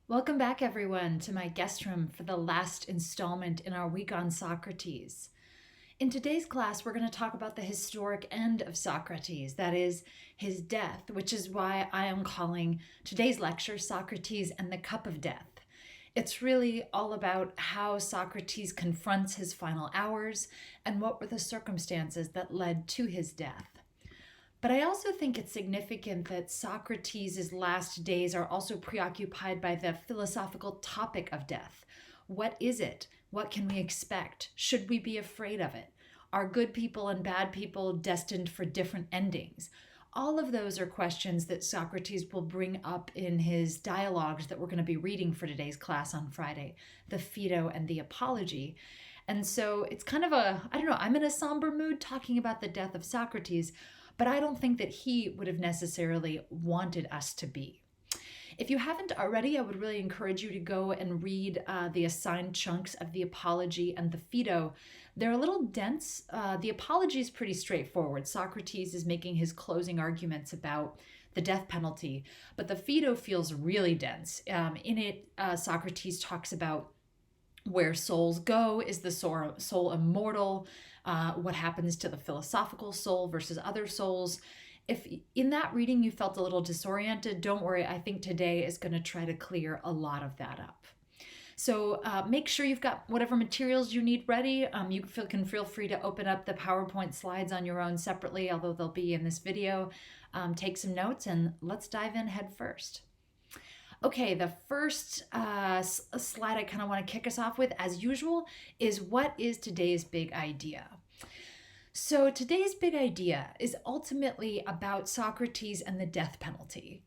Welcome back, everyone, to my guest room for the last installment in our week on Socrates. In today's class, we're going to talk about the historic end of Socrates, that is, his death, which is why I am calling today's lecture Socrates and the Cup of Death. It's really all about how Socrates confronts his final hours and what were the circumstances that led to his death. But I also think it's significant that Socrates' last days are also preoccupied by the philosophical topic of death. What is it? What can we expect? Should we be afraid of it? Are good people and bad people destined for different endings? All of those are questions that Socrates will bring up in his dialogues that we're going to be reading for today's class on Friday, the Phaedo and the Apology. And so it's kind of I'm in a somber mood talking about the death of Socrates, but I don't think that he would have necessarily wanted us to be. If you haven't already, I would really encourage you to go and read the assigned chunks of the Apology and the Phaedo. They're a little dense. The Apology is pretty straightforward. Socrates is making his closing arguments about the death penalty, but the Phaedo feels really dense. In it, Socrates talks about where souls go. Is the soul immortal? What happens to the philosophical soul versus other souls? If in that reading you felt a little disoriented, don't worry. I think today is going to try to clear a lot of that up. So make sure you've got whatever materials you need ready. You can feel free to open up the PowerPoint slides on your own separately, although they'll be in this video. Take some notes and let's dive in head first. Okay, the first slide I kind of want to kick us off with, as usual, is what is today's big idea? So today's big idea is ultimately about Socrates and the death penalty.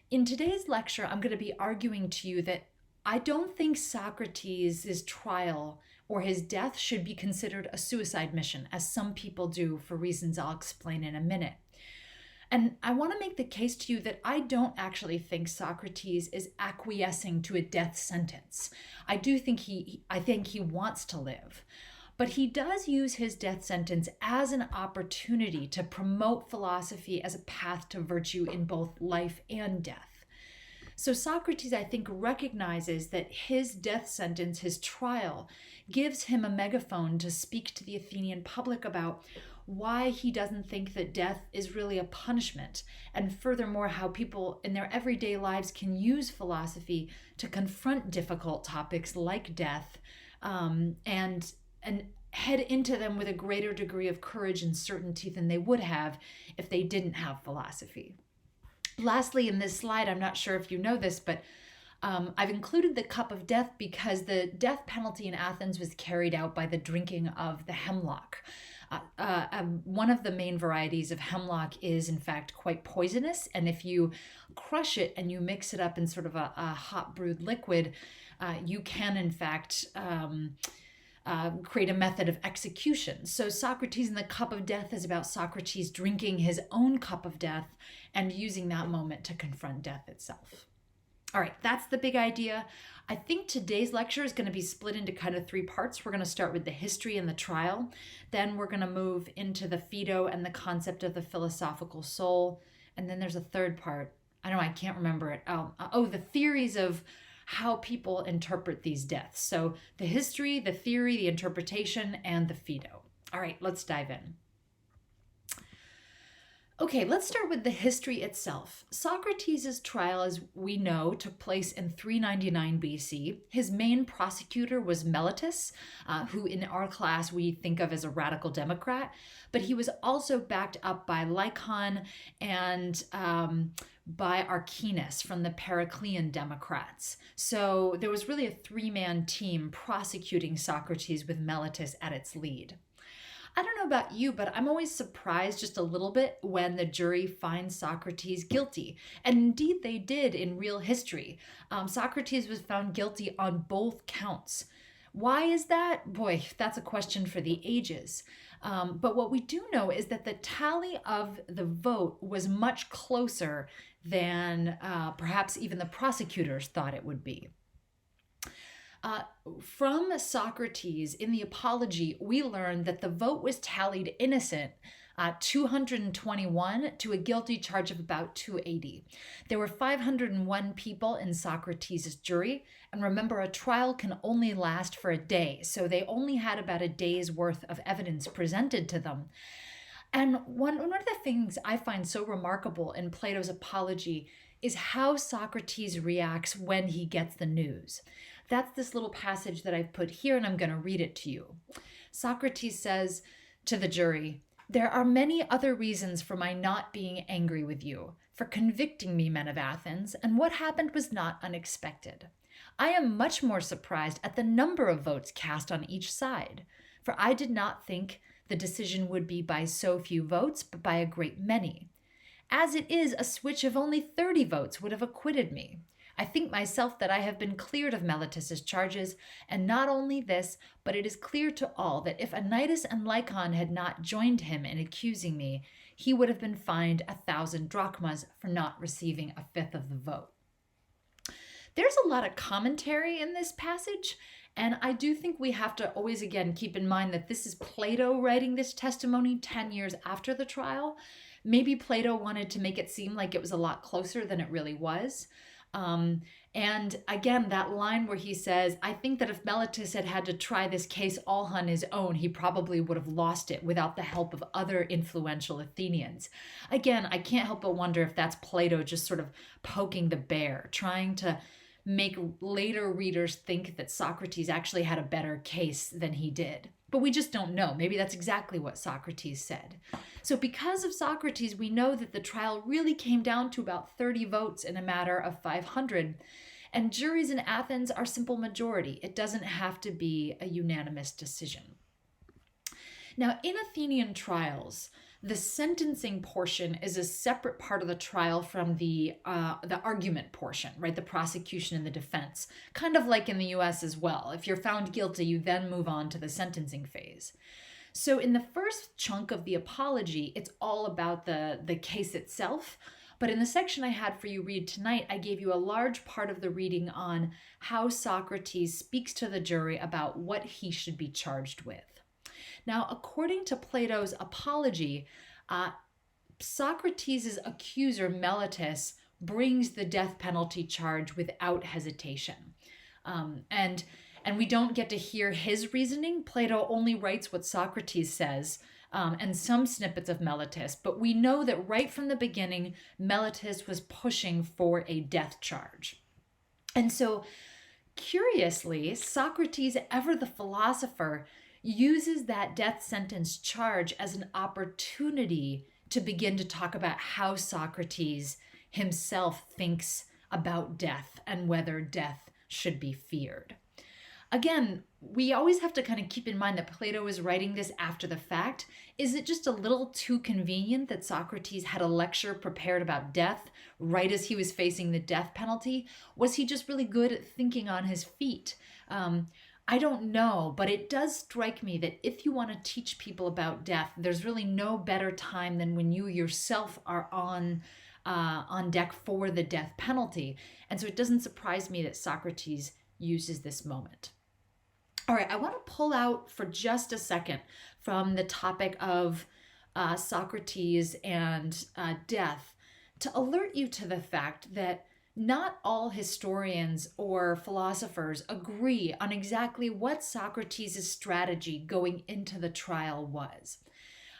In today's lecture, I'm going to be arguing to you that I don't think Socrates' trial or his death should be considered a suicide mission, as some people do for reasons I'll explain in a minute. And I want to make the case to you that I don't actually think Socrates is acquiescing to a death sentence. I think he wants to live. But he does use his death sentence as an opportunity to promote philosophy as a path to virtue in both life and death. So Socrates, I think, recognizes that his death sentence, his trial, gives him a megaphone to speak to the Athenian public about why he doesn't think that death is really a punishment, and furthermore, how people in their everyday lives can use philosophy to confront difficult topics like death, and head into them with a greater degree of courage and certainty than they would have if they didn't have philosophy. Lastly, in this slide, I'm not sure if you know this, but I've included the cup of death because the death penalty in Athens was carried out by the drinking of the hemlock. One of the main varieties of hemlock is, in fact, quite poisonous. And if you crush it and you mix it up in sort of a hot brewed liquid, you can, in fact, create a method of execution. So Socrates and the Cup of Death is about Socrates drinking his own cup of death and using that moment to confront death itself. All right, that's the big idea. I think today's lecture is going to be split into kind of three parts. We're going to start with the history and the trial. Then we're going to move into the Phaedo and the concept of the philosophical soul. And then there's a third part. I can't remember it. The theories of how people interpret these deaths. So the history, the theory, the interpretation, and the Phaedo. All right, let's dive in. Okay, let's start with the history itself. Socrates' trial, as we know, took place in 399 BC. His main prosecutor was Meletus, who in our class we think of as a radical Democrat, but he was also backed up by Lycon and by Archinus from the Periclean Democrats. So there was really a three-man team prosecuting Socrates with Meletus at its lead. I don't know about you, but I'm always surprised just a little bit when the jury finds Socrates guilty. And indeed they did in real history. Socrates was found guilty on both counts. Why is that? Boy, that's a question for the ages. But what we do know is that the tally of the vote was much closer than perhaps even the prosecutors thought it would be. From Socrates in the Apology, we learn that the vote was tallied innocent 221 to a guilty charge of about 280. There were 501 people in Socrates' jury, and remember, a trial can only last for a day, so they only had about a day's worth of evidence presented to them. And one of the things I find so remarkable in Plato's Apology is how Socrates reacts when he gets the news. That's this little passage that I've put here, and I'm going to read it to you. Socrates says to the jury, "There are many other reasons for my not being angry with you, for convicting me, men of Athens, and what happened was not unexpected. I am much more surprised at the number of votes cast on each side, for I did not think the decision would be by so few votes, but by a great many. As it is, a switch of only 30 votes would have acquitted me. I think myself that I have been cleared of Meletus's charges, and not only this, but it is clear to all that if Anytus and Lycon had not joined him in accusing me, he would have been fined 1,000 drachmas for not receiving a fifth of the vote." There's a lot of commentary in this passage, and I do think we have to always, again, keep in mind that this is Plato writing this testimony 10 years after the trial. Maybe Plato wanted to make it seem like it was a lot closer than it really was. And again, that line where he says, "I think that if Meletus had had to try this case all on his own, he probably would have lost it without the help of other influential Athenians." Again, I can't help but wonder if that's Plato just sort of poking the bear, trying to make later readers think that Socrates actually had a better case than he did. But we just don't know. Maybe that's exactly what Socrates said. So because of Socrates, we know that the trial really came down to about 30 votes in a matter of 500. And juries in Athens are simple majority. It doesn't have to be a unanimous decision. Now, in Athenian trials, the sentencing portion is a separate part of the trial from the argument portion, right? The prosecution and the defense, kind of like in the US as well. If you're found guilty, you then move on to the sentencing phase. So in the first chunk of the apology, it's all about the case itself. But in the section I had for you read tonight, I gave you a large part of the reading on how Socrates speaks to the jury about what he should be charged with. Now, according to Plato's Apology, Socrates' accuser, Meletus, brings the death penalty charge without hesitation. And we don't get to hear his reasoning. Plato only writes what Socrates says, and some snippets of Meletus. But we know that right from the beginning, Meletus was pushing for a death charge. And so, curiously, Socrates, ever the philosopher, uses that death sentence charge as an opportunity to begin to talk about how Socrates himself thinks about death and whether death should be feared. Again, we always have to kind of keep in mind that Plato is writing this after the fact. Is it just a little too convenient that Socrates had a lecture prepared about death right as he was facing the death penalty? Was he just really good at thinking on his feet? I don't know, but it does strike me that if you want to teach people about death, there's really no better time than when you yourself are on deck for the death penalty. And so it doesn't surprise me that Socrates uses this moment. All right, I want to pull out for just a second from the topic of Socrates and death to alert you to the fact that not all historians or philosophers agree on exactly what Socrates' strategy going into the trial was.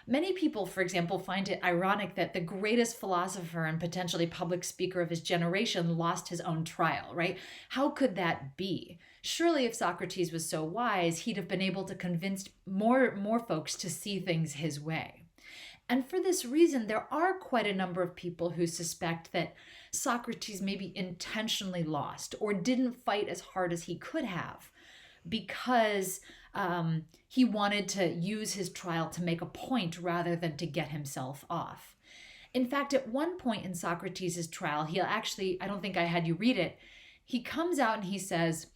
Many people, for example, find it ironic that the greatest philosopher and potentially public speaker of his generation lost his own trial, right? How could that be? Surely if Socrates was so wise, he'd have been able to convince more folks to see things his way. And for this reason, there are quite a number of people who suspect that Socrates maybe intentionally lost or didn't fight as hard as he could have because he wanted to use his trial to make a point rather than to get himself off. In fact, at one point in Socrates' trial, he'll actually, I don't think I had you read it, he comes out and he says,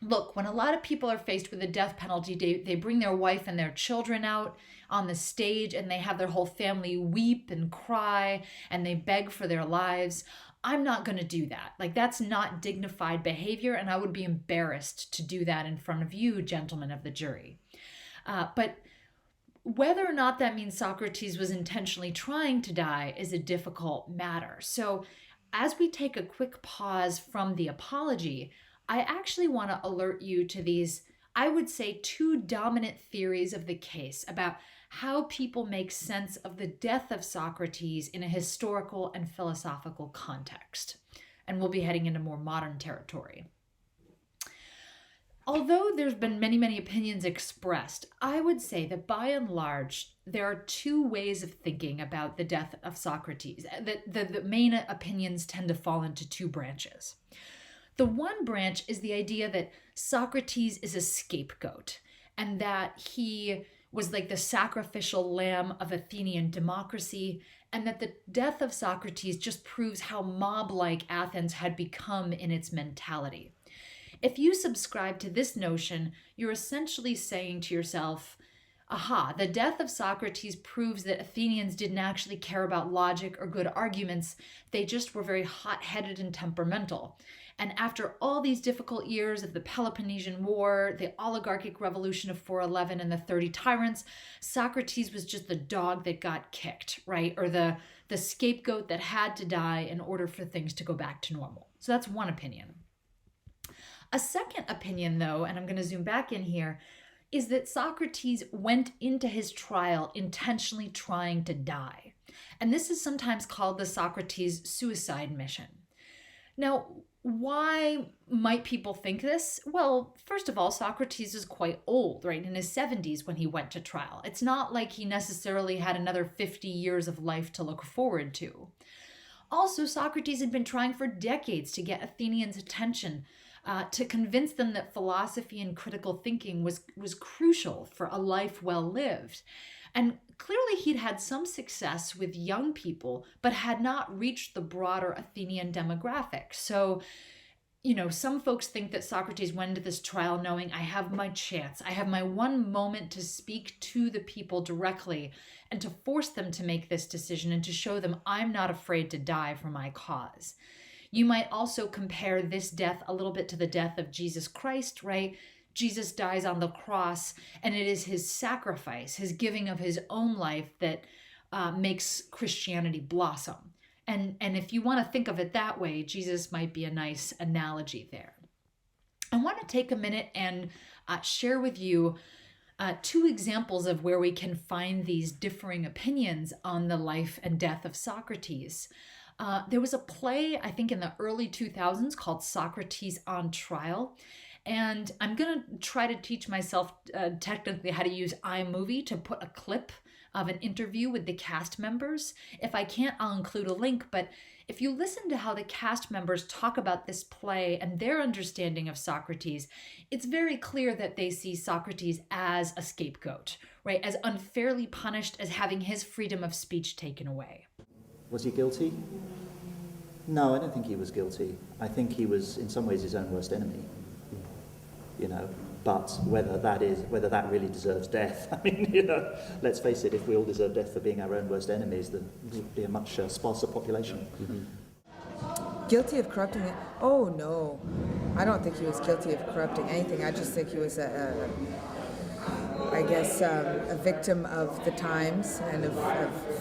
look, when a lot of people are faced with the death penalty, they bring their wife and their children out on the stage and they have their whole family weep and cry and they beg for their lives. I'm not going to do that. Like, that's not dignified behavior, and I would be embarrassed to do that in front of you, gentlemen of the jury. But whether or not that means Socrates was intentionally trying to die is a difficult matter. So, as we take a quick pause from the apology, I actually want to alert you to these, I would say, two dominant theories of the case about how people make sense of the death of Socrates in a historical and philosophical context. And we'll be heading into more modern territory. Although there's been many opinions expressed, I would say that by and large, there are two ways of thinking about the death of Socrates. The main opinions tend to fall into two branches. The one branch is the idea that Socrates is a scapegoat and that he was like the sacrificial lamb of Athenian democracy, and that the death of Socrates just proves how mob-like Athens had become in its mentality. If you subscribe to this notion, you're essentially saying to yourself, aha, the death of Socrates proves that Athenians didn't actually care about logic or good arguments. They just were very hot-headed and temperamental. And after all these difficult years of the Peloponnesian War, the oligarchic revolution of 411, and the 30 tyrants, Socrates was just the dog that got kicked, right? Or the scapegoat that had to die in order for things to go back to normal. So that's one opinion. A second opinion, though, and I'm going to zoom back in here, is that Socrates went into his trial intentionally trying to die. And this is sometimes called the Socrates suicide mission. Now, why might people think this? Well, first of all, Socrates is quite old, right? In his 70s when he went to trial. It's not like he necessarily had another 50 years of life to look forward to. Also, Socrates had been trying for decades to get Athenians' attention, to convince them that philosophy and critical thinking was crucial for a life well lived. And clearly he'd had some success with young people, but had not reached the broader Athenian demographic. So, some folks think that Socrates went into this trial knowing, I have my chance. I have my one moment to speak to the people directly and to force them to make this decision and to show them I'm not afraid to die for my cause. You might also compare this death a little bit to the death of Jesus Christ, right? Jesus dies on the cross, and it is his sacrifice, his giving of his own life that makes Christianity blossom. And if you want to think of it that way, Jesus might be a nice analogy there. I want to take a minute and share with you two examples of where we can find these differing opinions on the life and death of Socrates. There was a play, I think in the early 2000s, called Socrates on Trial. And I'm going to try to teach myself technically how to use iMovie to put a clip of an interview with the cast members. If I can't, I'll include a link. But if you listen to how the cast members talk about this play and their understanding of Socrates, it's very clear that they see Socrates as a scapegoat, right? As unfairly punished, as having his freedom of speech taken away. Was he guilty? No, I don't think he was guilty. I think he was, in some ways, his own worst enemy. But whether that really deserves death, I mean, let's face it, if we all deserve death for being our own worst enemies, then we'd be a much sparser population. Mm-hmm. Guilty of corrupting it? Oh, no. I don't think he was guilty of corrupting anything. I just think he was a victim of the times and of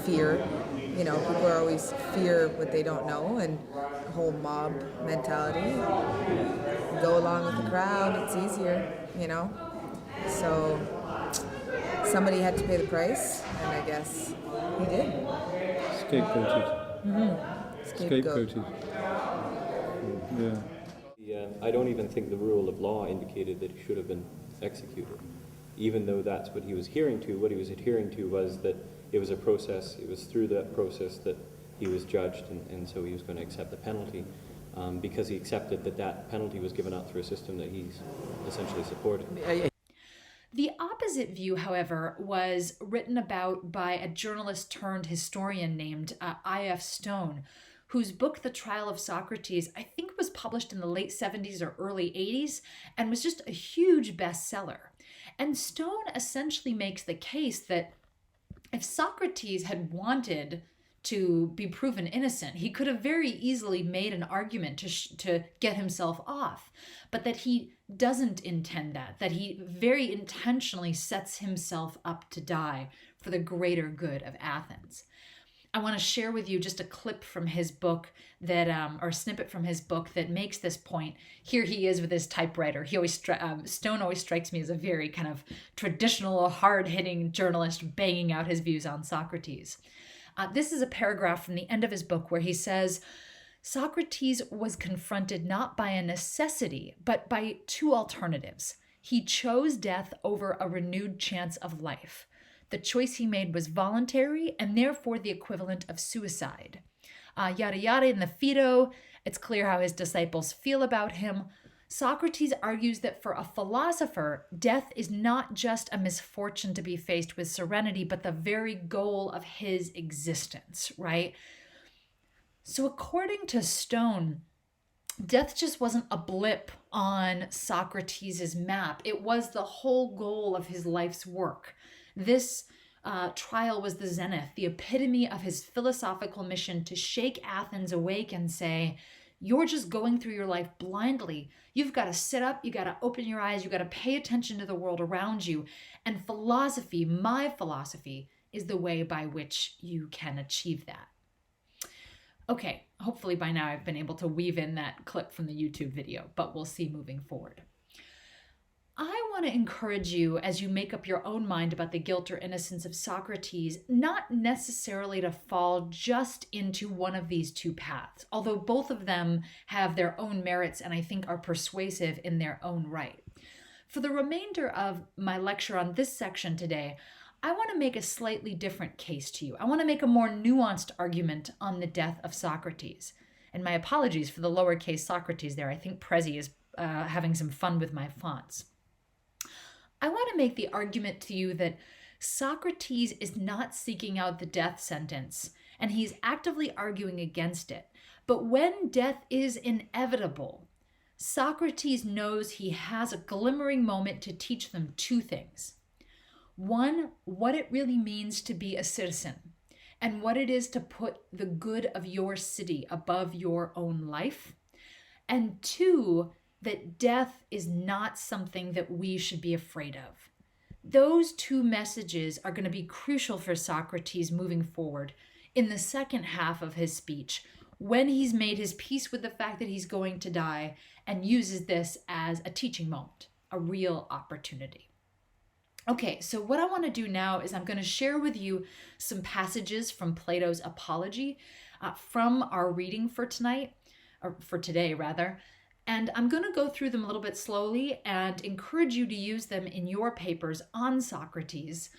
fear. People are always fear what they don't know, and the whole mob mentality. Go along with the crowd, it's easier, So somebody had to pay the price, and I guess he did. Scapegoated. Mm-hmm. Scapegoated. Yeah. I don't even think the rule of law indicated that he should have been executed. Even though that's what he was adhering to, what he was adhering to was that it was a process, it was through that process that he was judged, and so he was going to accept the penalty, because he accepted that penalty was given out through a system that he's essentially supported. The opposite view, however, was written about by a journalist turned historian named I.F. Stone, whose book, The Trial of Socrates, I think was published in the late 70s or early 80s and was just a huge bestseller. And Stone essentially makes the case that if Socrates had wanted to be proven innocent. He could have very easily made an argument to get himself off, but that he doesn't intend that he very intentionally sets himself up to die for the greater good of Athens. I want to share with you just a clip from his book that, or a snippet from his book that makes this point. Here he is with his typewriter. He always, Stone always strikes me as a very kind of traditional, hard-hitting journalist banging out his views on Socrates. This is a paragraph from the end of his book where he says, Socrates was confronted not by a necessity, but by two alternatives. He chose death over a renewed chance of life. The choice he made was voluntary and therefore the equivalent of suicide. Yada yada in the Phaedo, it's clear how his disciples feel about him. Socrates argues that for a philosopher, death is not just a misfortune to be faced with serenity, but the very goal of his existence, right? So according to Stone, death just wasn't a blip on Socrates' map. It was the whole goal of his life's work. This trial was the zenith, the epitome of his philosophical mission to shake Athens awake and say, you're just going through your life blindly. You've got to sit up, you got to open your eyes, you got to pay attention to the world around you. And philosophy, my philosophy, is the way by which you can achieve that. Okay, hopefully by now I've been able to weave in that clip from the YouTube video, but we'll see moving forward. I want to encourage you as you make up your own mind about the guilt or innocence of Socrates, not necessarily to fall just into one of these two paths, although both of them have their own merits and I think are persuasive in their own right. For the remainder of my lecture on this section today, I want to make a slightly different case to you. I want to make a more nuanced argument on the death of Socrates. And my apologies for the lowercase Socrates there. I think Prezi is having some fun with my fonts. I want to make the argument to you that Socrates is not seeking out the death sentence, and he's actively arguing against it. But when death is inevitable, Socrates knows he has a glimmering moment to teach them two things. One, what it really means to be a citizen, and what it is to put the good of your city above your own life. And two, that death is not something that we should be afraid of. Those two messages are going to be crucial for Socrates moving forward in the second half of his speech, when he's made his peace with the fact that he's going to die and uses this as a teaching moment, a real opportunity. Okay, so what I want to do now is I'm going to share with you some passages from Plato's Apology from our reading for tonight, or for today rather. And I'm going to go through them a little bit slowly and encourage you to use them in your papers on Socrates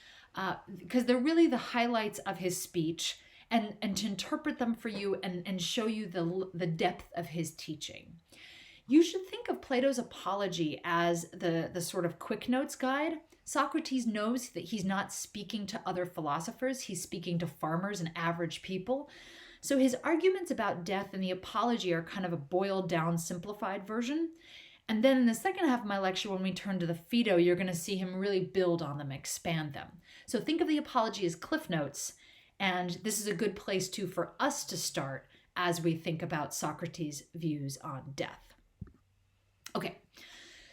because they're really the highlights of his speech and to interpret them for you and show you the depth of his teaching. You should think of Plato's Apology as the sort of quick notes guide. Socrates knows that he's not speaking to other philosophers. He's speaking to farmers and average people. So his arguments about death in the Apology are kind of a boiled down, simplified version. And then in the second half of my lecture, when we turn to the Phaedo, you're going to see him really build on them, expand them. So think of the Apology as cliff notes. And this is a good place too for us to start as we think about Socrates' views on death. Okay.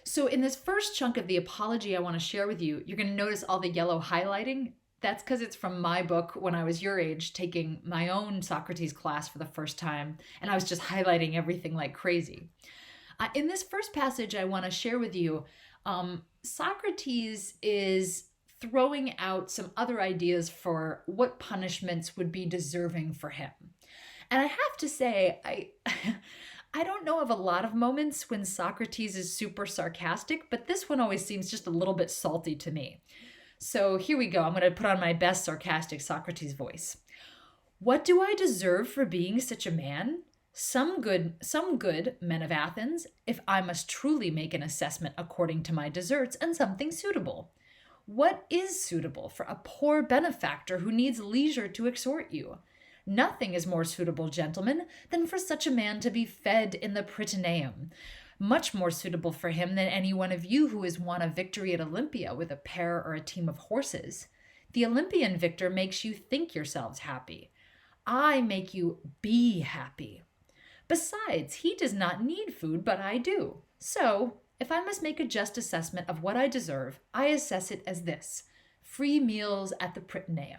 So in this first chunk of the Apology I want to share with you, you're going to notice all the yellow highlighting. That's because it's from my book when I was your age, taking my own Socrates class for the first time, and I was just highlighting everything like crazy. In this first passage I want to share with you, Socrates is throwing out some other ideas for what punishments would be deserving for him. And I have to say, I don't know of a lot of moments when Socrates is super sarcastic, but this one always seems just a little bit salty to me. So here we go. I'm going to put on my best sarcastic Socrates voice. What do I deserve for being such a man? Some good men of Athens, if I must truly make an assessment according to my deserts, and something suitable. What is suitable for a poor benefactor who needs leisure to exhort you? Nothing is more suitable, gentlemen, than for such a man to be fed in the Prytaneum. Much more suitable for him than any one of you who has won a victory at Olympia with a pair or a team of horses. The Olympian victor makes you think yourselves happy. I make you be happy. Besides, he does not need food, but I do. So, if I must make a just assessment of what I deserve, I assess it as this: free meals at the Prytaneum.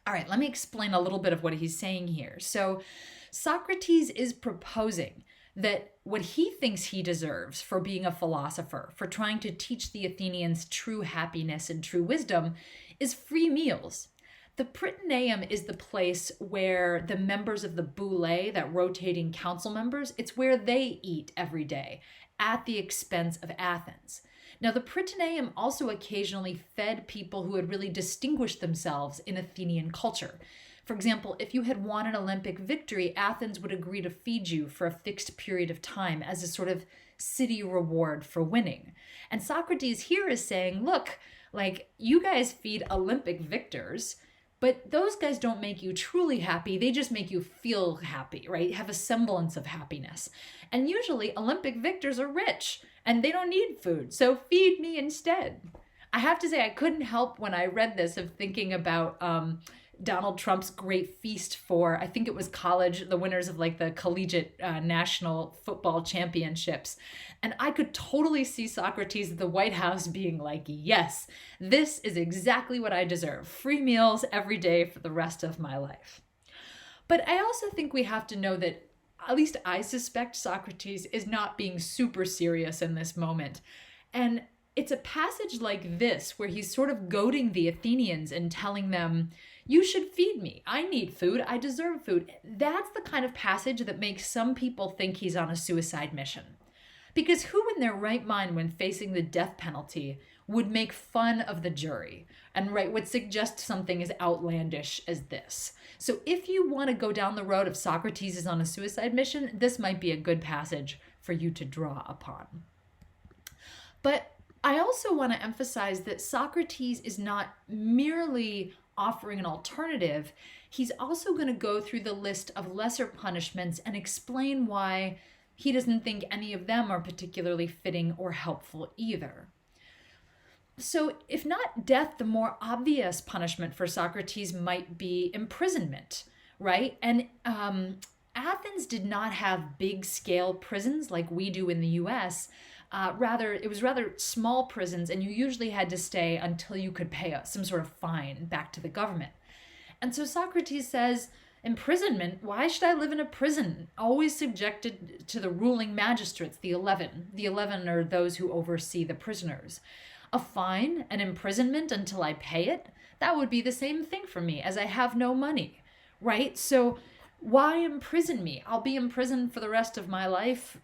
All right, let me explain a little bit of what he's saying here. So, Socrates is proposing that what he thinks he deserves for being a philosopher, for trying to teach the Athenians true happiness and true wisdom, is free meals. The Prytaneum is the place where the members of the boule, that rotating council members, it's where they eat every day at the expense of Athens. Now, the Prytaneum also occasionally fed people who had really distinguished themselves in Athenian culture. For example, if you had won an Olympic victory, Athens would agree to feed you for a fixed period of time as a sort of city reward for winning. And Socrates here is saying, look, like, you guys feed Olympic victors, but those guys don't make you truly happy. They just make you feel happy, right? Have a semblance of happiness. And usually Olympic victors are rich and they don't need food. So feed me instead. I have to say, I couldn't help when I read this of thinking about Donald Trump's great feast for, I think it was college, the winners of like the collegiate national football championships. And I could totally see Socrates at the White House being like, yes, this is exactly what I deserve. Free meals every day for the rest of my life. But I also think we have to know that, at least I suspect, Socrates is not being super serious in this moment. And it's a passage like this where he's sort of goading the Athenians and telling them, you should feed me. I need food. I deserve food. That's the kind of passage that makes some people think he's on a suicide mission. Because who in their right mind, when facing the death penalty, would make fun of the jury and would suggest something as outlandish as this? So if you want to go down the road of Socrates is on a suicide mission, this might be a good passage for you to draw upon. But I also want to emphasize that Socrates is not merely offering an alternative. He's also going to go through the list of lesser punishments and explain why he doesn't think any of them are particularly fitting or helpful either. So if not death, the more obvious punishment for Socrates might be imprisonment, right? And Athens did not have big scale prisons like we do in the US. It was rather small prisons, and you usually had to stay until you could pay some sort of fine back to the government. And so Socrates says, imprisonment? Why should I live in a prison? Always subjected to the ruling magistrates, the 11. The 11 are those who oversee the prisoners. A fine, an imprisonment until I pay it? That would be the same thing for me, as I have no money, right? So why imprison me? I'll be imprisoned for the rest of my life.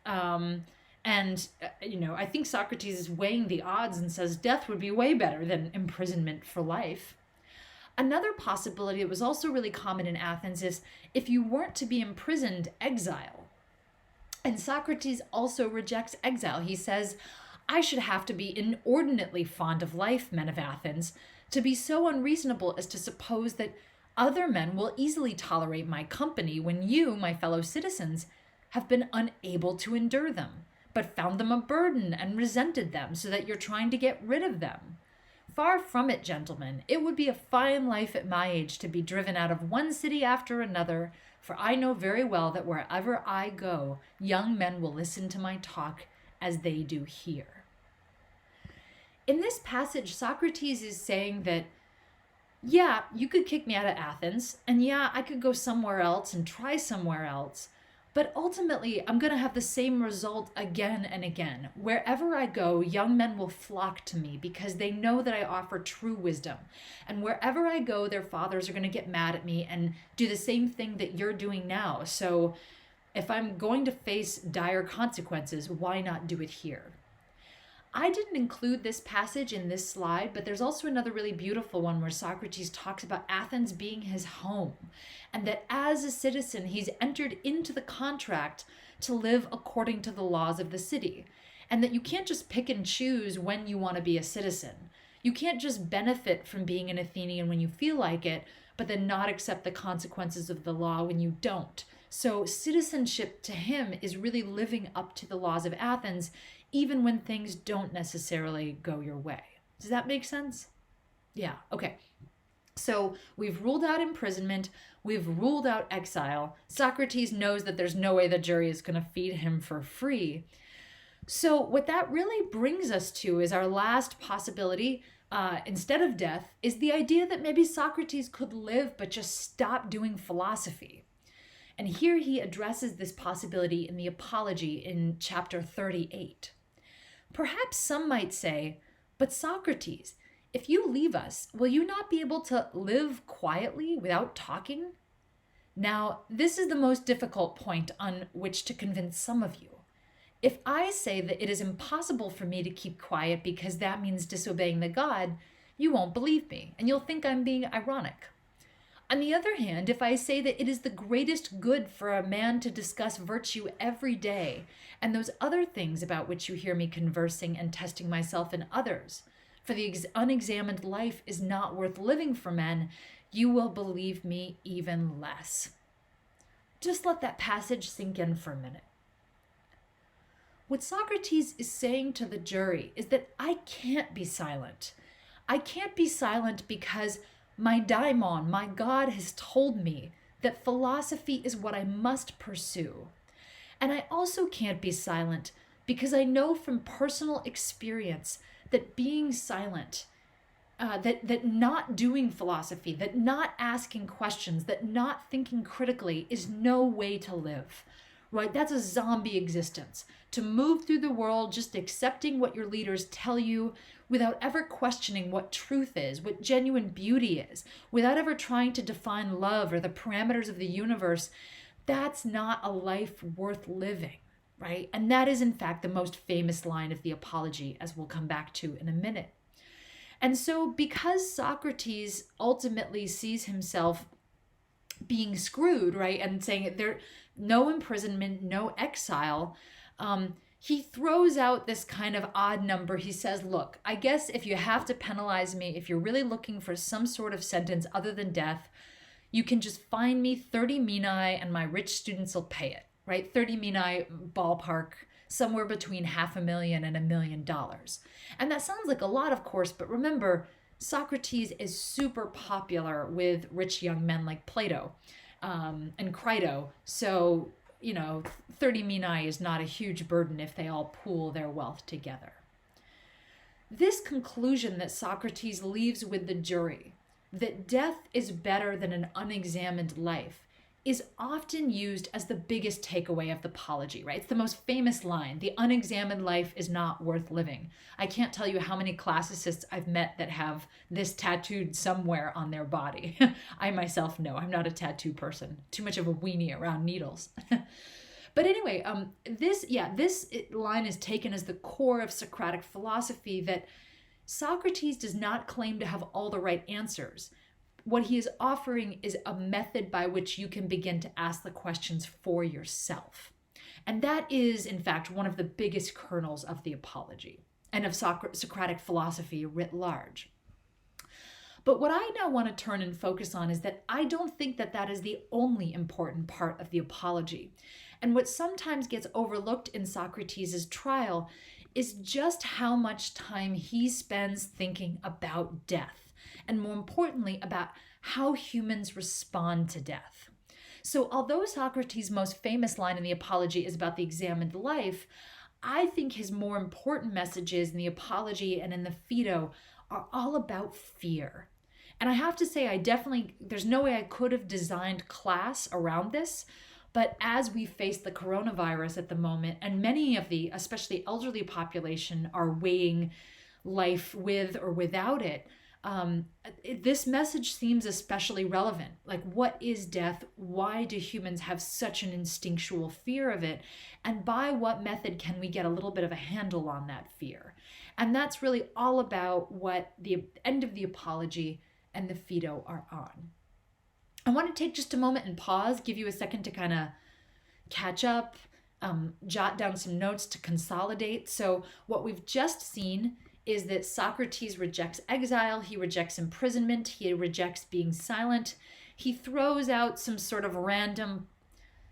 I think Socrates is weighing the odds and says death would be way better than imprisonment for life. Another possibility that was also really common in Athens is if you weren't to be imprisoned, exile. And Socrates also rejects exile. He says, I should have to be inordinately fond of life, men of Athens, to be so unreasonable as to suppose that other men will easily tolerate my company when you, my fellow citizens, have been unable to endure them, but found them a burden and resented them so that you're trying to get rid of them. Far from it, gentlemen. It would be a fine life at my age to be driven out of one city after another, for I know very well that wherever I go, young men will listen to my talk as they do here. In this passage, Socrates is saying that, yeah, you could kick me out of Athens, and yeah, I could go somewhere else and try somewhere else, but ultimately, I'm going to have the same result again and again. Wherever I go, young men will flock to me because they know that I offer true wisdom. And wherever I go, their fathers are going to get mad at me and do the same thing that you're doing now. So if I'm going to face dire consequences, why not do it here? I didn't include this passage in this slide, but there's also another really beautiful one where Socrates talks about Athens being his home, and that as a citizen, he's entered into the contract to live according to the laws of the city, and that you can't just pick and choose when you want to be a citizen. You can't just benefit from being an Athenian when you feel like it, but then not accept the consequences of the law when you don't. So citizenship to him is really living up to the laws of Athens, even when things don't necessarily go your way. Does that make sense? Yeah, okay. So we've ruled out imprisonment, we've ruled out exile. Socrates knows that there's no way the jury is going to feed him for free. So what that really brings us to is our last possibility, instead of death, is the idea that maybe Socrates could live but just stop doing philosophy. And here he addresses this possibility in the Apology in chapter 38. Perhaps some might say, but Socrates, if you leave us, will you not be able to live quietly without talking? Now, this is the most difficult point on which to convince some of you. If I say that it is impossible for me to keep quiet because that means disobeying the god, you won't believe me, and you'll think I'm being ironic. On the other hand, if I say that it is the greatest good for a man to discuss virtue every day, and those other things about which you hear me conversing and testing myself in others, for the unexamined life is not worth living for men, you will believe me even less. Just let that passage sink in for a minute. What Socrates is saying to the jury is that I can't be silent. I can't be silent because my daimon, my God, has told me that philosophy is what I must pursue. And I also can't be silent because I know from personal experience that being silent, that not doing philosophy, that not asking questions, that not thinking critically is no way to live. Right? That's a zombie existence. To move through the world just accepting what your leaders tell you without ever questioning what truth is, what genuine beauty is, without ever trying to define love or the parameters of the universe, that's not a life worth living, right? And that is, in fact, the most famous line of the Apology, as we'll come back to in a minute. And so because Socrates ultimately sees himself being screwed, right, and saying there no imprisonment, no exile, he throws out this kind of odd number. He says, look, I guess if you have to penalize me, if you're really looking for some sort of sentence other than death, you can just fine me 30 minae and my rich students will pay it, right? 30 minae ballpark, somewhere between $500,000 and $1 million. And that sounds like a lot, of course, but remember, Socrates is super popular with rich young men like Plato and Crito. So, 30 minae is not a huge burden if they all pool their wealth together. This conclusion that Socrates leaves with the jury, that death is better than an unexamined life, is often used as the biggest takeaway of the Apology, right? It's the most famous line, the unexamined life is not worth living. I can't tell you how many classicists I've met that have this tattooed somewhere on their body. I myself know, I'm not a tattoo person, too much of a weenie around needles. But anyway, this line is taken as the core of Socratic philosophy, that Socrates does not claim to have all the right answers. What he is offering is a method by which you can begin to ask the questions for yourself. And that is, in fact, one of the biggest kernels of the Apology and of Socratic philosophy writ large. But what I now want to turn and focus on is that I don't think that that is the only important part of the Apology. And what sometimes gets overlooked in Socrates' trial is just how much time he spends thinking about death. And more importantly, about how humans respond to death. So although Socrates' most famous line in the Apology is about the examined life, I think his more important messages in the Apology and in the Phaedo are all about fear. And I have to say, there's no way I could have designed class around this, but as we face the coronavirus at the moment, and many of the, especially elderly population, are weighing life with or without it, this message seems especially relevant. Like, what is death? Why do humans have such an instinctual fear of it? And by what method can we get a little bit of a handle on that fear? And that's really all about what the end of the Apology and the Phaedo are on. I want to take just a moment and pause, give you a second to kind of catch up, jot down some notes to consolidate. So what we've just seen is that Socrates rejects exile, he rejects imprisonment, he rejects being silent. He throws out some sort of random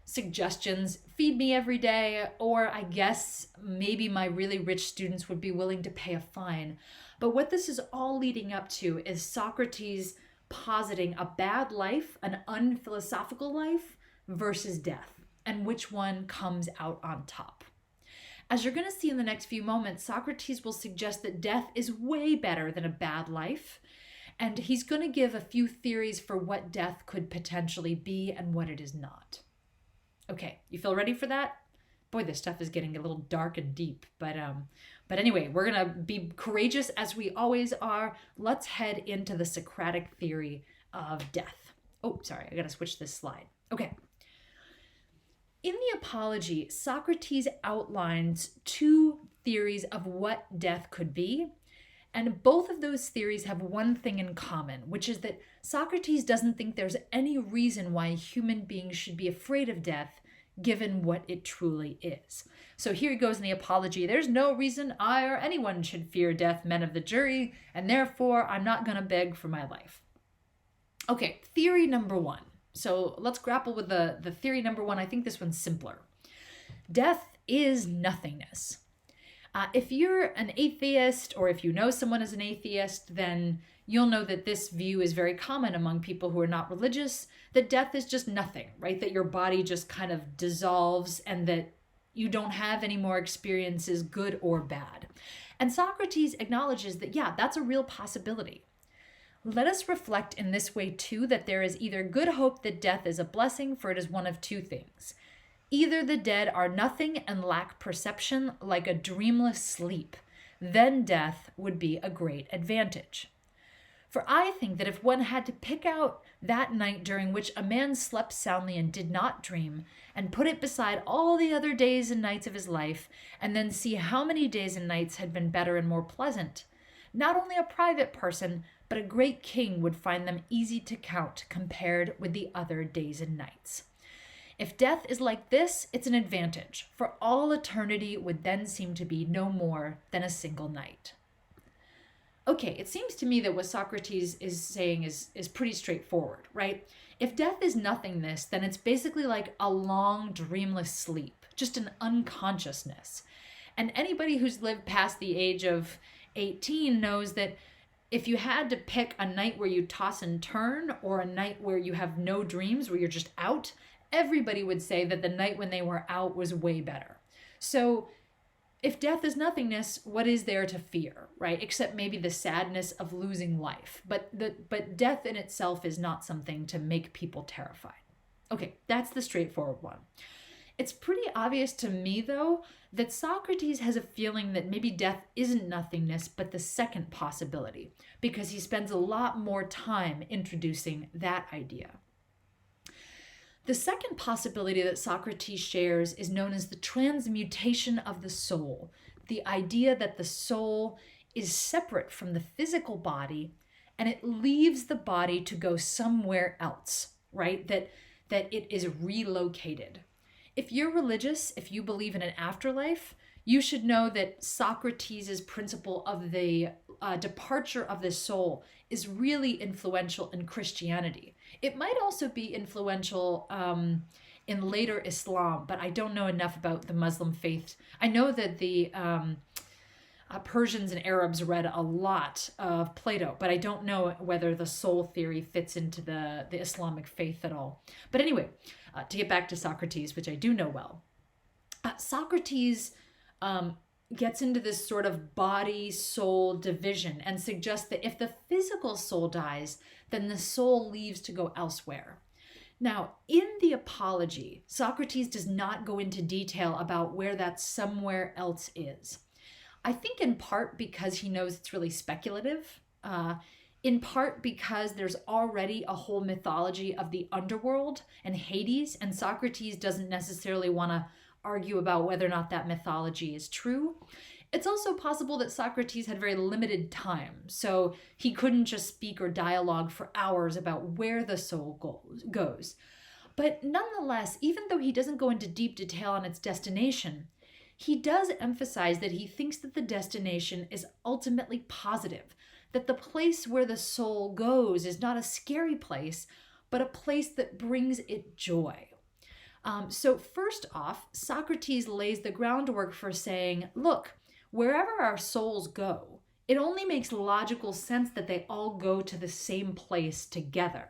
suggestions, feed me every day, or I guess maybe my really rich students would be willing to pay a fine. But what this is all leading up to is Socrates positing a bad life, an unphilosophical life, versus death, and which one comes out on top. As you're going to see in the next few moments, Socrates will suggest that death is way better than a bad life, and he's going to give a few theories for what death could potentially be and what it is not. Okay, you feel ready for that? Boy, this stuff is getting a little dark and deep, but anyway, we're going to be courageous as we always are. Let's head into the Socratic theory of death. Oh, sorry, I got to switch this slide. Okay. In the Apology, Socrates outlines two theories of what death could be, and both of those theories have one thing in common, which is that Socrates doesn't think there's any reason why human beings should be afraid of death, given what it truly is. So here he goes in the Apology. There's no reason I or anyone should fear death, men of the jury, and therefore I'm not going to beg for my life. Okay, theory number one. So let's grapple with the theory number one. I think this one's simpler. Death is nothingness. If you're an atheist, or if you know someone as an atheist, then you'll know that this view is very common among people who are not religious, that death is just nothing, right? That your body just kind of dissolves and that you don't have any more experiences, good or bad. And Socrates acknowledges that, yeah, that's a real possibility. Let us reflect in this way too, that there is either good hope that death is a blessing, for it is one of two things. Either the dead are nothing and lack perception like a dreamless sleep, then death would be a great advantage. For I think that if one had to pick out that night during which a man slept soundly and did not dream, and put it beside all the other days and nights of his life, and then see how many days and nights had been better and more pleasant, not only a private person, but a great king would find them easy to count compared with the other days and nights. If death is like this, it's an advantage, for all eternity would then seem to be no more than a single night. Okay, it seems to me that what Socrates is saying is pretty straightforward, right? If death is nothingness, then it's basically like a long, dreamless sleep, just an unconsciousness. And anybody who's lived past the age of 18 knows that if you had to pick a night where you toss and turn or a night where you have no dreams, where you're just out, everybody would say that the night when they were out was way better. So if death is nothingness, what is there to fear, right? Except maybe the sadness of losing life. But death in itself is not something to make people terrified. Okay, that's the straightforward one. It's pretty obvious to me, though, that Socrates has a feeling that maybe death isn't nothingness, but the second possibility, because he spends a lot more time introducing that idea. The second possibility that Socrates shares is known as the transmutation of the soul, the idea that the soul is separate from the physical body and it leaves the body to go somewhere else, right? That it is relocated. If you're religious, if you believe in an afterlife, you should know that Socrates' principle of the departure of the soul is really influential in Christianity. It might also be influential in later Islam, but I don't know enough about the Muslim faith. I know that the Persians and Arabs read a lot of Plato, but I don't know whether the soul theory fits into the Islamic faith at all. But anyway, to get back to Socrates, which I do know well, Socrates gets into this sort of body-soul division and suggests that if the physical soul dies, then the soul leaves to go elsewhere. Now, in the Apology, Socrates does not go into detail about where that somewhere else is. I think in part because he knows it's really speculative, in part because there's already a whole mythology of the underworld and Hades, and Socrates doesn't necessarily want to argue about whether or not that mythology is true. It's also possible that Socrates had very limited time, so he couldn't just speak or dialogue for hours about where the soul goes. But nonetheless, even though he doesn't go into deep detail on its destination, he does emphasize that he thinks that the destination is ultimately positive, that the place where the soul goes is not a scary place, but a place that brings it joy. So first off, Socrates lays the groundwork for saying, look, wherever our souls go, It only makes logical sense that they all go to the same place together.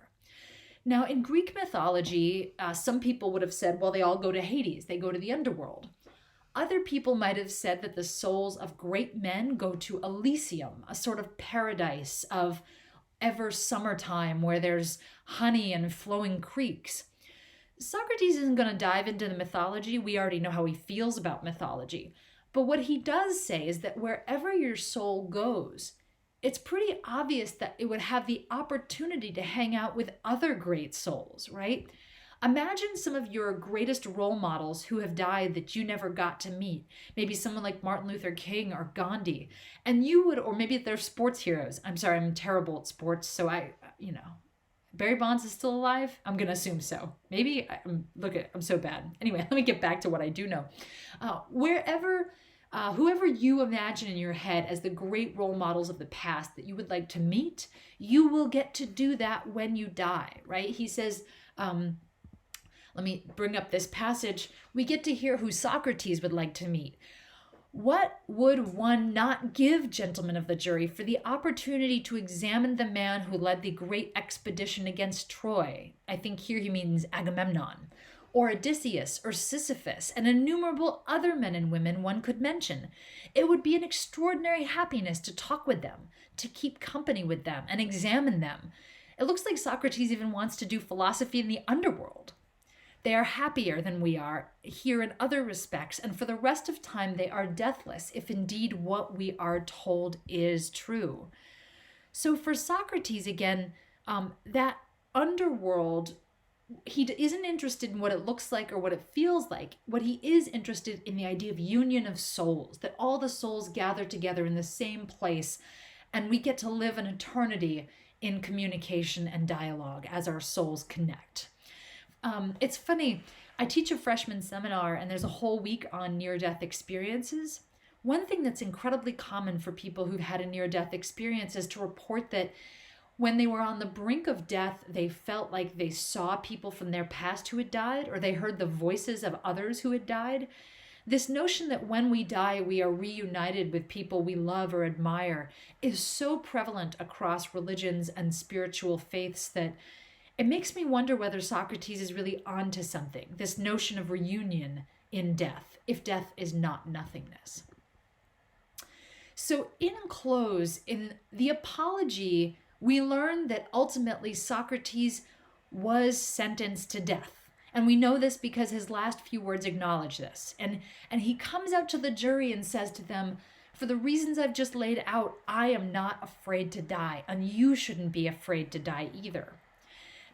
Now, in Greek mythology, some people would have said, well, they all go to Hades, they go to the underworld. Other people might have said that the souls of great men go to Elysium, a sort of paradise of ever summertime where there's honey and flowing creeks. Socrates isn't going to dive into the mythology. We already know how he feels about mythology. But what he does say is that wherever your soul goes, it's pretty obvious that it would have the opportunity to hang out with other great souls, right? Imagine some of your greatest role models who have died that you never got to meet. Maybe someone like Martin Luther King or Gandhi. And you would, or maybe they're sports heroes. I'm sorry, I'm terrible at sports, so Barry Bonds is still alive? I'm going to assume so. Maybe, I'm so bad. Anyway, let me get back to what I do know. Whoever you imagine in your head as the great role models of the past that you would like to meet, you will get to do that when you die, right? He says, let me bring up this passage. We get to hear who Socrates would like to meet. What would one not give, gentlemen of the jury, for the opportunity to examine the man who led the great expedition against Troy? I think here he means Agamemnon. Or Odysseus, or Sisyphus, and innumerable other men and women one could mention. It would be an extraordinary happiness to talk with them, to keep company with them, and examine them. It looks like Socrates even wants to do philosophy in the underworld. They are happier than we are here in other respects, and for the rest of time they are deathless, if indeed what we are told is true. So for Socrates, again, that underworld, he isn't interested in what it looks like or what it feels like. What he is interested in the idea of union of souls, that all the souls gather together in the same place, and we get to live an eternity in communication and dialogue as our souls connect. It's funny, I teach a freshman seminar and there's a whole week on near-death experiences. One thing that's incredibly common for people who've had a near-death experience is to report that when they were on the brink of death, they felt like they saw people from their past who had died, or they heard the voices of others who had died. This notion that when we die, we are reunited with people we love or admire is so prevalent across religions and spiritual faiths that it makes me wonder whether Socrates is really onto something, this notion of reunion in death, if death is not nothingness. So in close, in the Apology, we learn that ultimately Socrates was sentenced to death. And we know this because his last few words acknowledge this. And he comes out to the jury and says to them, for the reasons I've just laid out, I am not afraid to die, and you shouldn't be afraid to die either.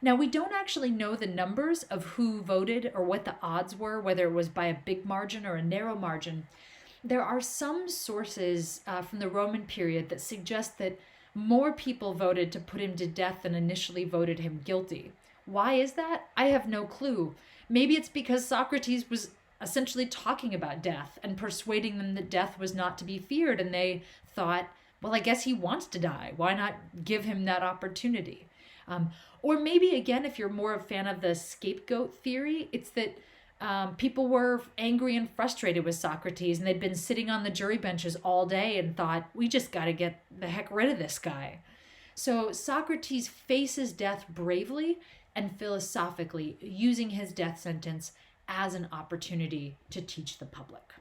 Now, we don't actually know the numbers of who voted or what the odds were, whether it was by a big margin or a narrow margin. There are some sources from the Roman period that suggest that more people voted to put him to death than initially voted him guilty. Why is that? I have no clue. Maybe it's because Socrates was essentially talking about death and persuading them that death was not to be feared, and they thought, well, I guess he wants to die. Why not give him that opportunity? Or maybe, again, if you're more a fan of the scapegoat theory, it's that people were angry and frustrated with Socrates, and they'd been sitting on the jury benches all day and thought, we just got to get the heck rid of this guy. So Socrates faces death bravely and philosophically, using his death sentence as an opportunity to teach the public.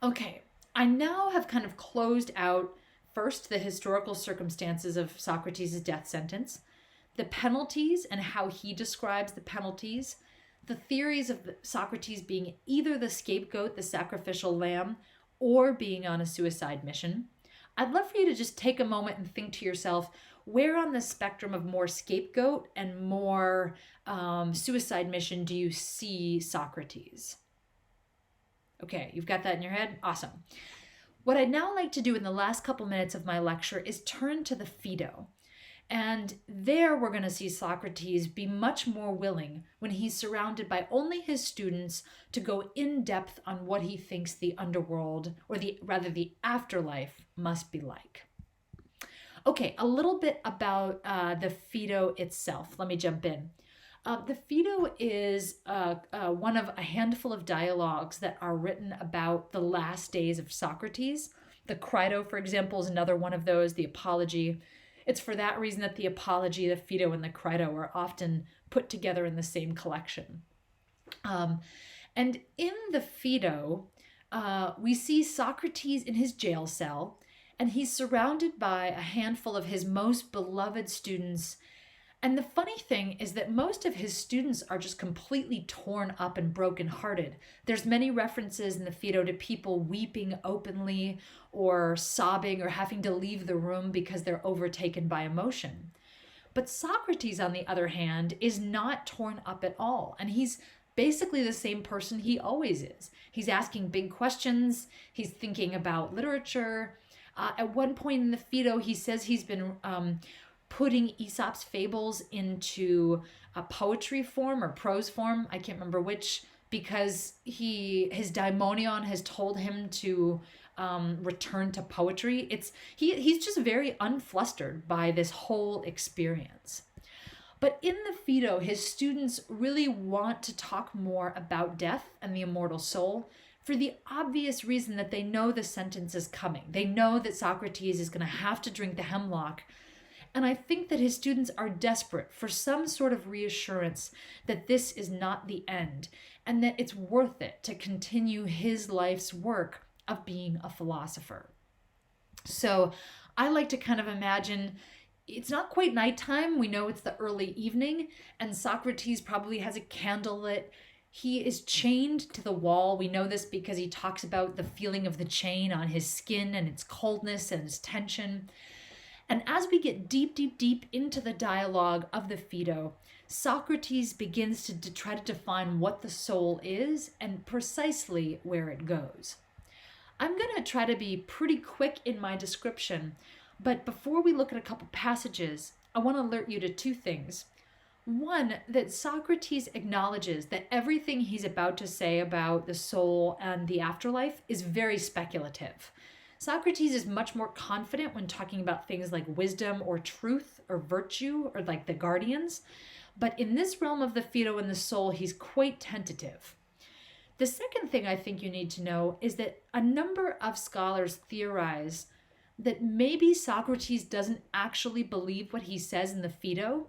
Okay, I now have kind of closed out first the historical circumstances of Socrates' death sentence, the penalties and how he describes the penalties, the theories of Socrates being either the scapegoat, the sacrificial lamb, or being on a suicide mission. I'd love for you to just take a moment and think to yourself, where on the spectrum of more scapegoat and more suicide mission do you see Socrates? Okay, you've got that in your head? Awesome. What I'd now like to do in the last couple minutes of my lecture is turn to the Phaedo. And there we're going to see Socrates be much more willing when he's surrounded by only his students to go in depth on what he thinks the underworld, or the afterlife, must be like. Okay, a little bit about the Phaedo itself. Let me jump in. The Phaedo is one of a handful of dialogues that are written about the last days of Socrates. The Credo, for example, is another one of those, the Apology. It's for that reason that the Apology, the Phaedo, and the Credo are often put together in the same collection. And in the Phaedo, we see Socrates in his jail cell, and he's surrounded by a handful of his most beloved students. And the funny thing is that most of his students are just completely torn up and brokenhearted. There's many references in the Phaedo to people weeping openly or sobbing or having to leave the room because they're overtaken by emotion. But Socrates, on the other hand, is not torn up at all. And he's basically the same person he always is. He's asking big questions. He's thinking about literature. At one point in the Phaedo, he says he's been putting Aesop's fables into a poetry form or prose form. I can't remember which, because his daimonion has told him to return to poetry. He's just very unflustered by this whole experience. But in the Phaedo, his students really want to talk more about death and the immortal soul for the obvious reason that they know the sentence is coming. They know that Socrates is going to have to drink the hemlock. And I think that his students are desperate for some sort of reassurance that this is not the end and that it's worth it to continue his life's work of being a philosopher. So I like to kind of imagine it's not quite nighttime. We know it's the early evening, and Socrates probably has a candle lit. He is chained to the wall. We know this because he talks about the feeling of the chain on his skin and its coldness and its tension. And as we get deep, deep, deep into the dialogue of the Phaedo, Socrates begins to try to define what the soul is and precisely where it goes. I'm going to try to be pretty quick in my description, but before we look at a couple passages, I want to alert you to two things. One, that Socrates acknowledges that everything he's about to say about the soul and the afterlife is very speculative. Socrates is much more confident when talking about things like wisdom or truth or virtue or like the guardians. But in this realm of the Phaedo and the soul, he's quite tentative. The second thing I think you need to know is that a number of scholars theorize that maybe Socrates doesn't actually believe what he says in the Phaedo,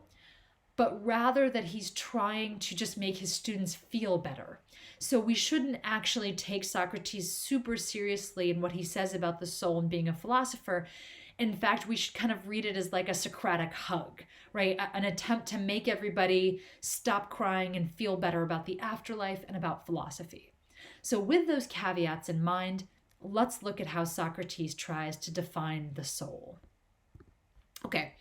but rather that he's trying to just make his students feel better. So we shouldn't actually take Socrates super seriously in what he says about the soul and being a philosopher. In fact, we should kind of read it as like a Socratic hug, right? An attempt to make everybody stop crying and feel better about the afterlife and about philosophy. So with those caveats in mind, let's look at how Socrates tries to define the soul. Okay.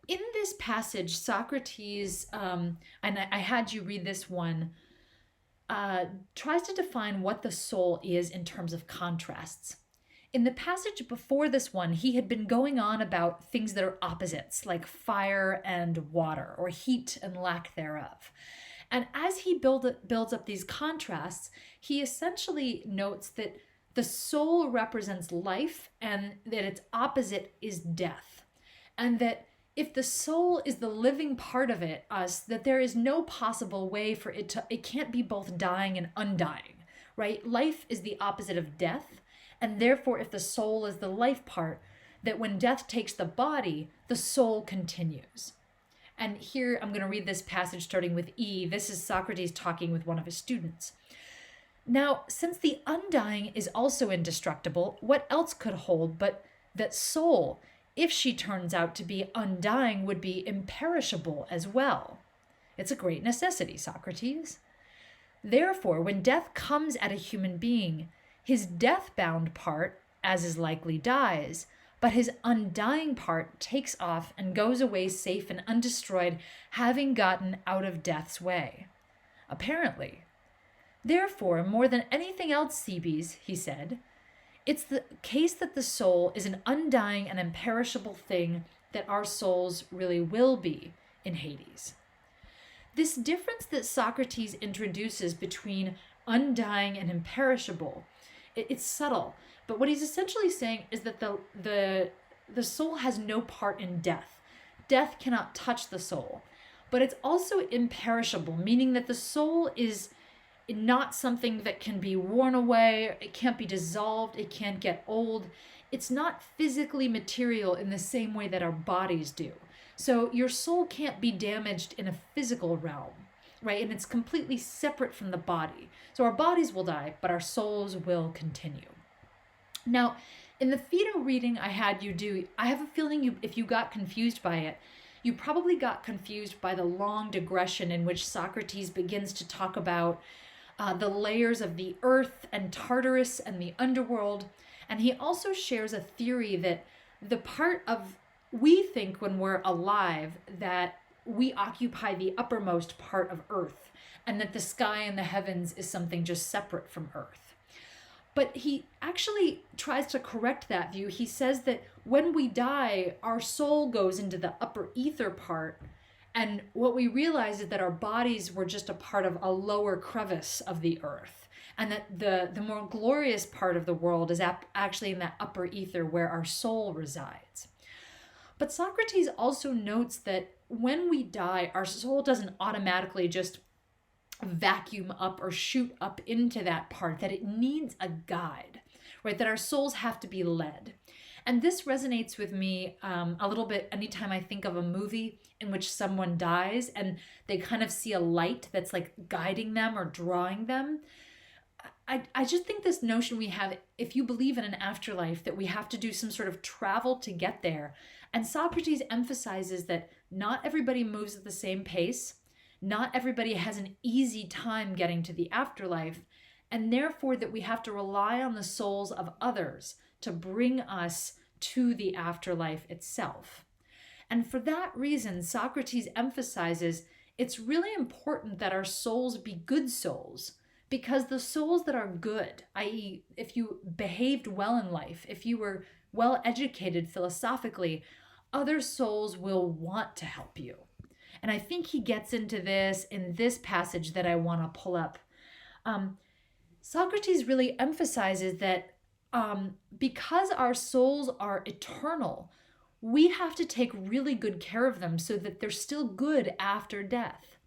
In this passage, Socrates, and I had you read this one, tries to define what the soul is in terms of contrasts. In the passage before this one, he had been going on about things that are opposites, like fire and water, or heat and lack thereof. And as he builds up these contrasts, he essentially notes that the soul represents life and that its opposite is death. And that if the soul is the living part of us, that there is no possible way for it can't be both dying and undying, right? Life is the opposite of death. And therefore, if the soul is the life part, that when death takes the body, the soul continues. And here I'm going to read this passage starting with E. This is Socrates talking with one of his students. Now, since the undying is also indestructible, what else could hold but that soul, if she turns out to be undying, would be imperishable as well? It's a great necessity, Socrates. Therefore, when death comes at a human being, his death-bound part, as is likely, dies, but his undying part takes off and goes away safe and undestroyed, having gotten out of death's way. Apparently. Therefore, more than anything else, Cebes, he said, it's the case that the soul is an undying and imperishable thing that our souls really will be in Hades. This difference that Socrates introduces between undying and imperishable, it's subtle, but what he's essentially saying is that the soul has no part in death. Death cannot touch the soul, but it's also imperishable, meaning that the soul is not something that can be worn away, it can't be dissolved, it can't get old. It's not physically material in the same way that our bodies do. So your soul can't be damaged in a physical realm, right? And it's completely separate from the body. So our bodies will die, but our souls will continue. Now, in the Phaedo reading I had you do, I have a feeling if you got confused by it, you probably got confused by the long digression in which Socrates begins to talk about the layers of the earth and Tartarus and the underworld. And he also shares a theory that the part of, we think when we're alive, that we occupy the uppermost part of earth, and that the sky and the heavens is something just separate from earth. But he actually tries to correct that view. He says that when we die, our soul goes into the upper ether part, and what we realize is that our bodies were just a part of a lower crevice of the earth, and that the more glorious part of the world is actually in that upper ether where our soul resides. But Socrates also notes that when we die, our soul doesn't automatically just vacuum up or shoot up into that part, that it needs a guide, right? That our souls have to be led. And this resonates with me a little bit anytime I think of a movie in which someone dies and they kind of see a light that's like guiding them or drawing them. I just think this notion we have, if you believe in an afterlife, that we have to do some sort of travel to get there. And Socrates emphasizes that not everybody moves at the same pace. Not everybody has an easy time getting to the afterlife, and therefore that we have to rely on the souls of others to bring us to the afterlife itself. And for that reason, Socrates emphasizes it's really important that our souls be good souls, because the souls that are good, i.e., if you behaved well in life, if you were well educated philosophically, other souls will want to help you. And I think he gets into this in this passage that I want to pull up. Socrates really emphasizes that because our souls are eternal, we have to take really good care of them so that they're still good after death.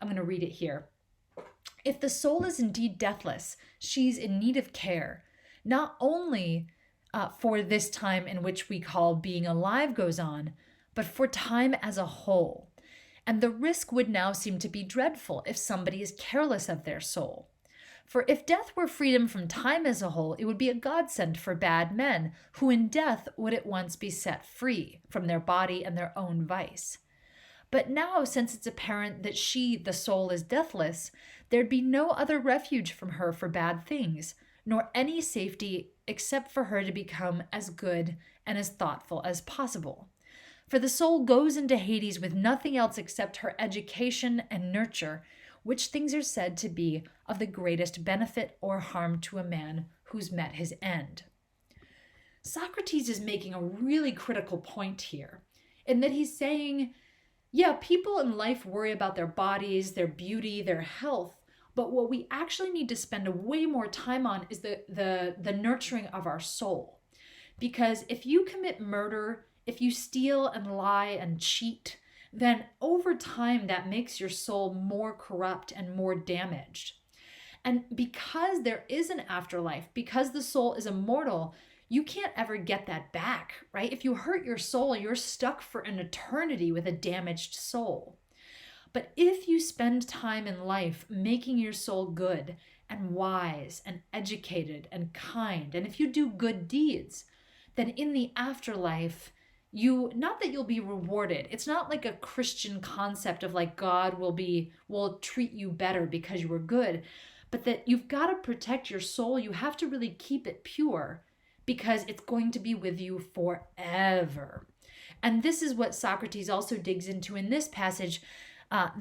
I'm going to read it here. If the soul is indeed deathless, she's in need of care, not only for this time in which we call being alive goes on, but for time as a whole. And the risk would now seem to be dreadful if somebody is careless of their soul. For if death were freedom from time as a whole, it would be a godsend for bad men, who in death would at once be set free from their body and their own vice. But now, since it's apparent that she, the soul, is deathless, there'd be no other refuge from her for bad things, nor any safety except for her to become as good and as thoughtful as possible. For the soul goes into Hades with nothing else except her education and nurture, which things are said to be of the greatest benefit or harm to a man who's met his end. Socrates is making a really critical point here, in that he's saying, yeah, people in life worry about their bodies, their beauty, their health, but what we actually need to spend way more time on is the nurturing of our soul. Because if you commit murder, if you steal and lie and cheat, then over time that makes your soul more corrupt and more damaged. And because there is an afterlife, because the soul is immortal, you can't ever get that back, right? If you hurt your soul, you're stuck for an eternity with a damaged soul. But if you spend time in life making your soul good and wise and educated and kind, and if you do good deeds, then in the afterlife, not that you'll be rewarded. It's not like a Christian concept of like God will treat you better because you were good, but that you've got to protect your soul. You have to really keep it pure because it's going to be with you forever. And this is what Socrates also digs into in this passage, it's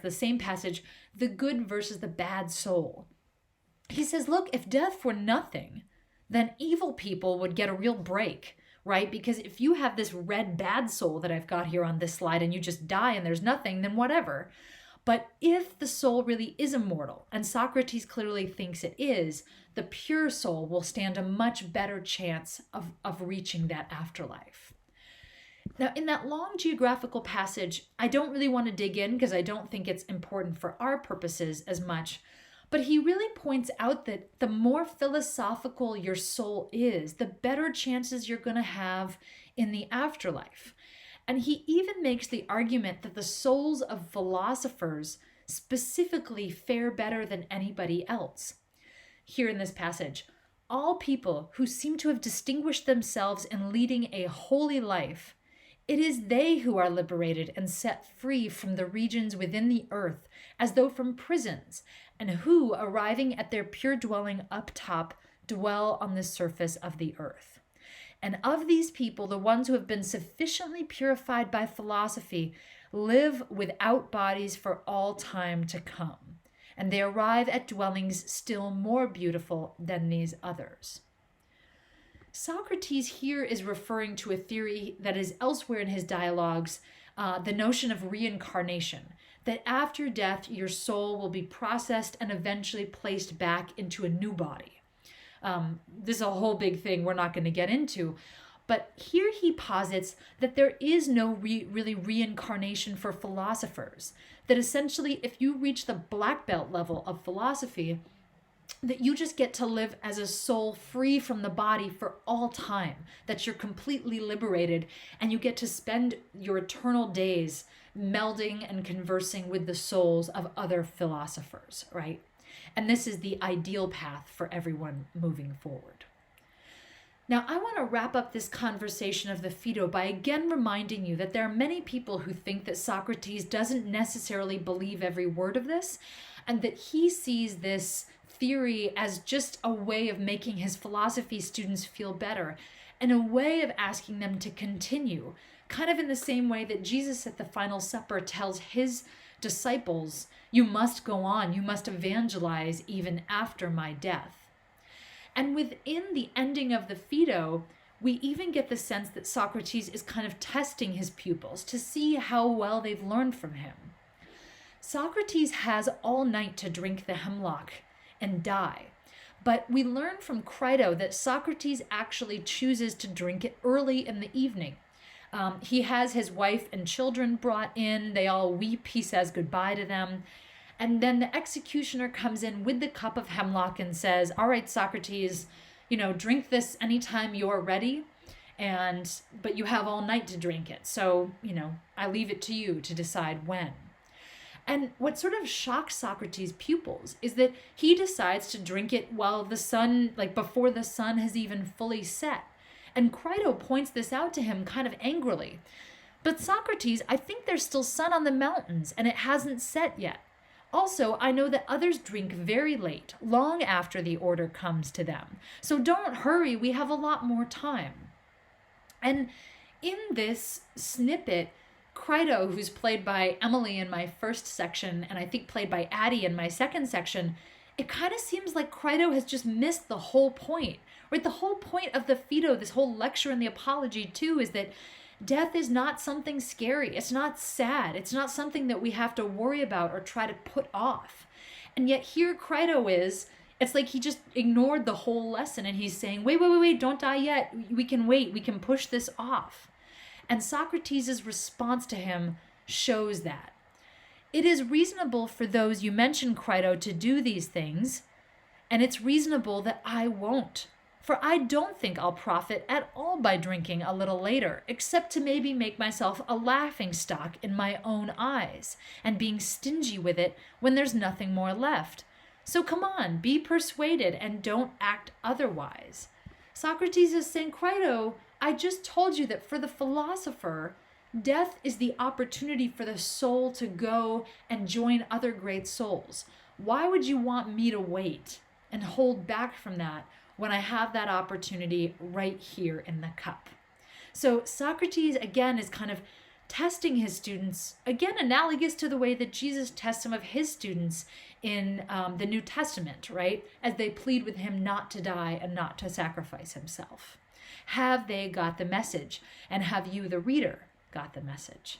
the same passage, the good versus the bad soul. He says, look, if death were nothing, then evil people would get a real break, right? Because if you have this red bad soul that I've got here on this slide and you just die and there's nothing, then whatever. But if the soul really is immortal, and Socrates clearly thinks it is, the pure soul will stand a much better chance of reaching that afterlife. Now, in that long geographical passage, I don't really want to dig in because I don't think it's important for our purposes as much. But he really points out that the more philosophical your soul is, the better chances you're going to have in the afterlife. And he even makes the argument that the souls of philosophers specifically fare better than anybody else. Here in this passage, all people who seem to have distinguished themselves in leading a holy life, it is they who are liberated and set free from the regions within the earth, as though from prisons, and who, arriving at their pure dwelling up top, dwell on the surface of the earth. And of these people, the ones who have been sufficiently purified by philosophy live without bodies for all time to come, and they arrive at dwellings still more beautiful than these others. Socrates here is referring to a theory that is elsewhere in his dialogues, the notion of reincarnation, that after death, your soul will be processed and eventually placed back into a new body. This is a whole big thing we're not going to get into, but here he posits that there is no really reincarnation for philosophers, that essentially if you reach the black belt level of philosophy, that you just get to live as a soul free from the body for all time, that you're completely liberated and you get to spend your eternal days melding and conversing with the souls of other philosophers, right? And this is the ideal path for everyone moving forward. Now, I want to wrap up this conversation of the Phaedo by again reminding you that there are many people who think that Socrates doesn't necessarily believe every word of this, and that he sees this theory as just a way of making his philosophy students feel better, and a way of asking them to continue, kind of in the same way that Jesus at the Final Supper tells his disciples, you must go on, you must evangelize even after my death. And within the ending of the Phaedo, we even get the sense that Socrates is kind of testing his pupils to see how well they've learned from him. Socrates has all night to drink the hemlock and die. But we learn from Crito that Socrates actually chooses to drink it early in the evening. He has his wife and children brought in. They all weep. He says goodbye to them. And then the executioner comes in with the cup of hemlock and says, all right, Socrates, drink this anytime you're ready. But you have all night to drink it. So, I leave it to you to decide when. And what sort of shocks Socrates' pupils is that he decides to drink it while the sun, before the sun has even fully set. And Crito points this out to him kind of angrily. But Socrates, I think there's still sun on the mountains and it hasn't set yet. Also, I know that others drink very late, long after the order comes to them. So don't hurry, we have a lot more time. And in this snippet, Crito, who's played by Emily in my first section, and I think played by Addie in my second section, it kind of seems like Crito has just missed the whole point. Right? The whole point of the Phaedo, this whole lecture in the Apology too, is that death is not something scary. It's not sad. It's not something that we have to worry about or try to put off. And yet here Crito is, it's like he just ignored the whole lesson and he's saying, wait, don't die yet. We can wait. We can push this off. And Socrates' response to him shows that. It is reasonable for those you mentioned, Crito, to do these things, and it's reasonable that I won't. For I don't think I'll profit at all by drinking a little later, except to maybe make myself a laughingstock in my own eyes, and being stingy with it when there's nothing more left. So come on, be persuaded, and don't act otherwise. Socrates is saying, Crito, I just told you that for the philosopher, death is the opportunity for the soul to go and join other great souls. Why would you want me to wait and hold back from that when I have that opportunity right here in the cup? So Socrates, again, is kind of testing his students, again, analogous to the way that Jesus tests some of his students in the New Testament, right? As they plead with him not to die and not to sacrifice himself. Have they got the message? And have you, the reader, got the message?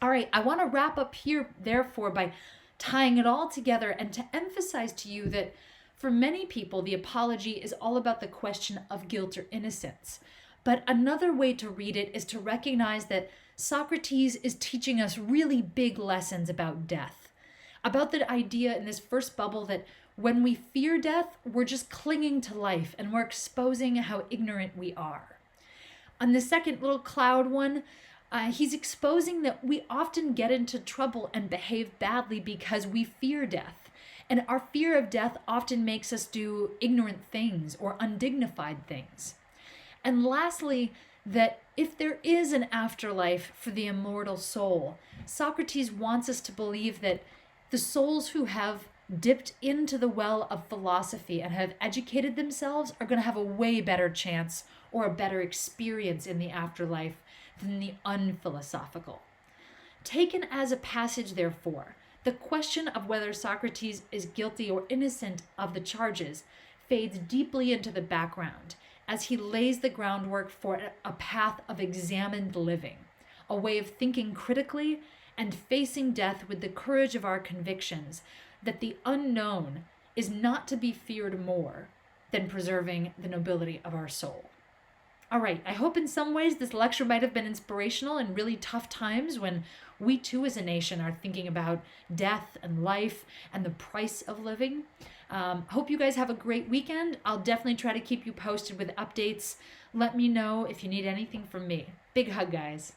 All right, I want to wrap up here, therefore, by tying it all together and to emphasize to you that for many people, the Apology is all about the question of guilt or innocence. But another way to read it is to recognize that Socrates is teaching us really big lessons about death, about the idea in this first bubble that when we fear death, we're just clinging to life and we're exposing how ignorant we are. On the second little cloud one, he's exposing that we often get into trouble and behave badly because we fear death. And our fear of death often makes us do ignorant things or undignified things. And lastly, that if there is an afterlife for the immortal soul, Socrates wants us to believe that the souls who have dipped into the well of philosophy and have educated themselves are going to have a way better chance or a better experience in the afterlife than the unphilosophical. Taken as a passage, therefore, the question of whether Socrates is guilty or innocent of the charges fades deeply into the background as he lays the groundwork for a path of examined living, a way of thinking critically and facing death with the courage of our convictions that the unknown is not to be feared more than preserving the nobility of our soul. All right, I hope in some ways this lecture might have been inspirational in really tough times when we too as a nation are thinking about death and life and the price of living. Hope you guys have a great weekend. I'll definitely try to keep you posted with updates. Let me know if you need anything from me. Big hug, guys.